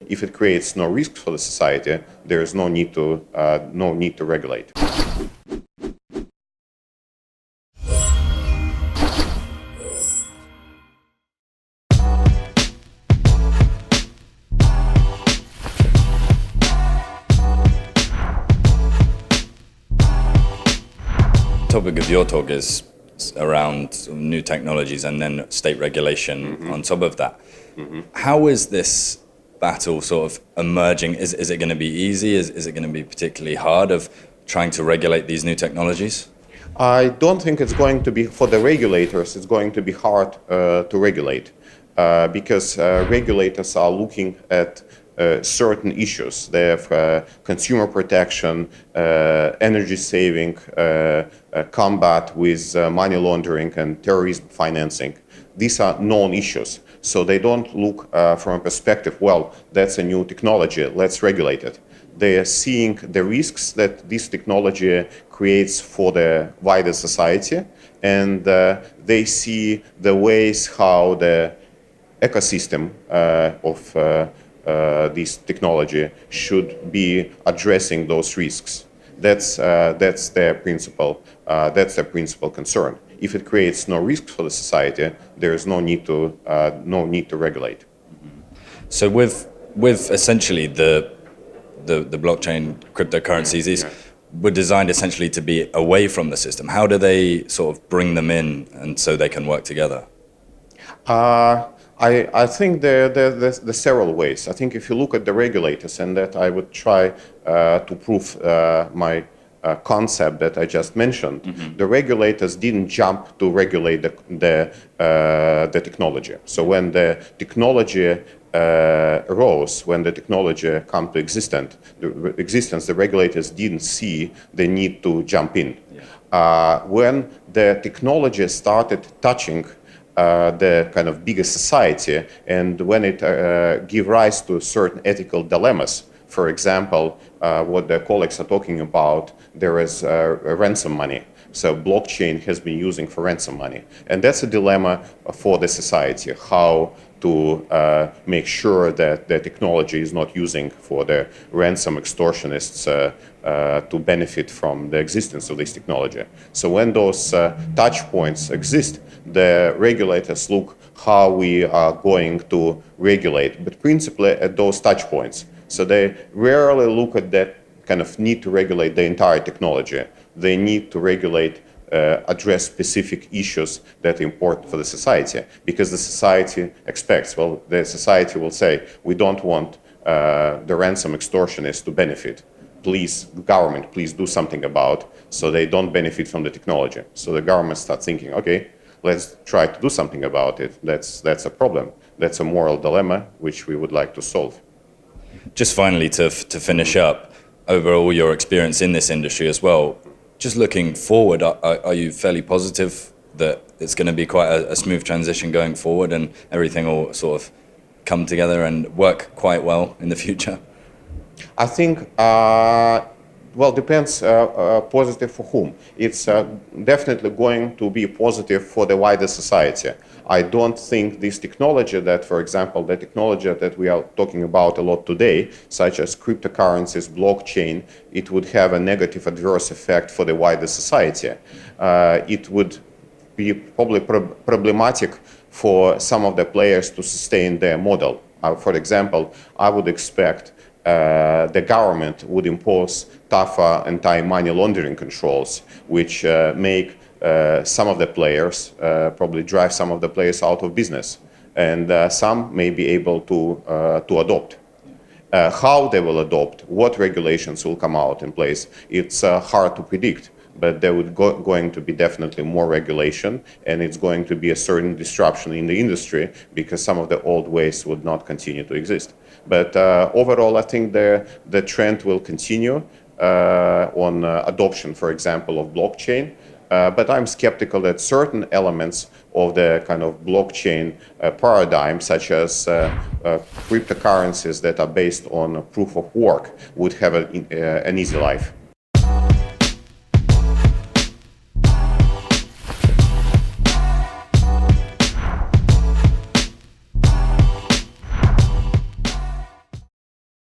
If it creates no risk for the society, there is no need to regulate. Topic of your talk is around new technologies and then state regulation on top of that. How is this battle sort of emerging? Is it going to be easy? Is it going to be particularly hard of trying to regulate these new technologies? I don't think it's going to be, for the regulators, it's going to be hard to regulate because regulators are looking at certain issues. They have consumer protection, energy saving, combat with money laundering and terrorism financing. These are known issues. So they don't look from a perspective, well, that's a new technology, let's regulate it. They are seeing the risks that this technology creates for the wider society, and they see the ways how the ecosystem of this technology should be addressing those risks. That's their principal concern. If it creates no risk for the society, there is no need to regulate. So with essentially the blockchain cryptocurrencies, these were designed essentially to be away from the system. How do they sort of bring them in and so they can work together? I think there's several ways. I think if you look at the regulators, and that I would try to prove my concept that I just mentioned, the regulators didn't jump to regulate the technology. So when the technology arose, when the technology came to existence, the regulators didn't see the need to jump in. When the technology started touching the kind of bigger society, and when it gave rise to certain ethical dilemmas. For example, what the colleagues are talking about, there is ransom money. So blockchain has been using for ransom money. And that's a dilemma for the society, how to make sure that the technology is not using for the ransom extortionists to benefit from the existence of this technology. So when those touch points exist, the regulators look how we are going to regulate, but principally at those touch points. So they rarely look at that kind of need to regulate the entire technology. They need to regulate, address specific issues that are important for the society, because the society expects, well, the society will say, we don't want the ransom extortionists to benefit. Please, government, please do something about so they don't benefit from the technology. So the government starts thinking, okay, let's try to do something about it. That's a problem. That's a moral dilemma which we would like to solve. Just finally, to finish up, overall your experience in this industry as well, just looking forward, are you fairly positive that it's going to be quite a smooth transition going forward and everything will sort of come together and work quite well in the future? I think, well, depends positive for whom. It's definitely going to be positive for the wider society. I don't think this technology that, for example, the technology that we are talking about a lot today, such as cryptocurrencies, blockchain, it would have a negative adverse effect for the wider society. It would be probably problematic for some of the players to sustain their model. For example, I would expect the government would impose tougher anti-money laundering controls, which make some of the players, probably drive some of the players out of business, and some may be able to adopt. How they will adopt, what regulations will come out in place, it's hard to predict. But there would going to be definitely more regulation, and it's going to be a certain disruption in the industry because some of the old ways would not continue to exist. But overall, I think the trend will continue on adoption, for example, of blockchain. But I'm skeptical that certain elements of the kind of blockchain paradigm, such as cryptocurrencies that are based on proof of work, would have an easy life.